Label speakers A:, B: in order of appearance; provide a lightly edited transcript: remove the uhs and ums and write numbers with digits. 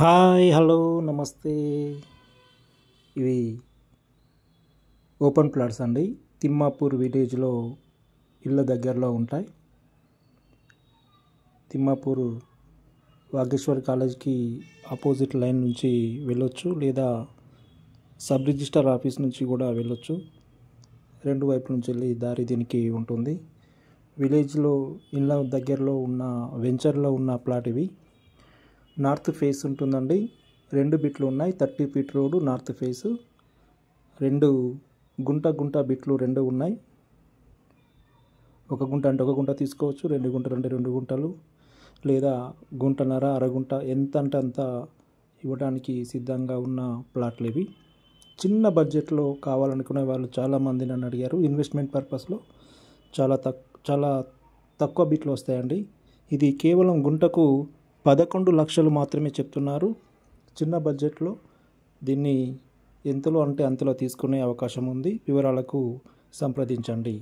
A: Hi hello నమస్తే. ఇవి open plots అండి. తిమ్మాపూర్ విలేజ్లో ఇళ్ళ దగ్గరలో ఉంటాయి. తిమ్మాపూర్ వాగేశ్వర్ కాలేజ్కి ఆపోజిట్ లైన్ నుంచి వెళ్ళొచ్చు, లేదా సబ్ రిజిస్టర్ ఆఫీస్ నుంచి కూడా వెళ్ళొచ్చు. రెండు వైపుల నుంచి వెళ్ళి దారి దీనికి ఉంటుంది. విలేజ్లో ఇళ్ళ దగ్గరలో ఉన్న వెంచర్లో ఉన్న ప్లాట్ ఇవి. నార్త్ ఫేస్ ఉంటుందండి. 2 బిట్లు ఉన్నాయి. 30 ఫీట్ రోడ్డు నార్త్ ఫేసు. 2 గుంట బిట్లు 2 ఉన్నాయి. 1 గుంట అంటే 1 గుంట తీసుకోవచ్చు, 2 గుంటలు అంటే 2 గుంటలు, లేదా గుంటన్నర అరగుంట ఎంత అంటే అంత ఇవ్వడానికి సిద్ధంగా ఉన్న ప్లాట్లు ఇవి. చిన్న బడ్జెట్లో కావాలనుకునే వాళ్ళు చాలామంది నన్ను అడిగారు. ఇన్వెస్ట్మెంట్ పర్పస్లో చాలా తక్కువ బిట్లు వస్తాయండి. ఇది కేవలం గుంటకు 11 లక్షలు మాత్రమే చెప్తున్నారు. చిన్న బడ్జెట్లో దీన్ని ఎంతలో అంటే అంతలో తీసుకునే అవకాశం ఉంది. వివరాలకు సంప్రదించండి.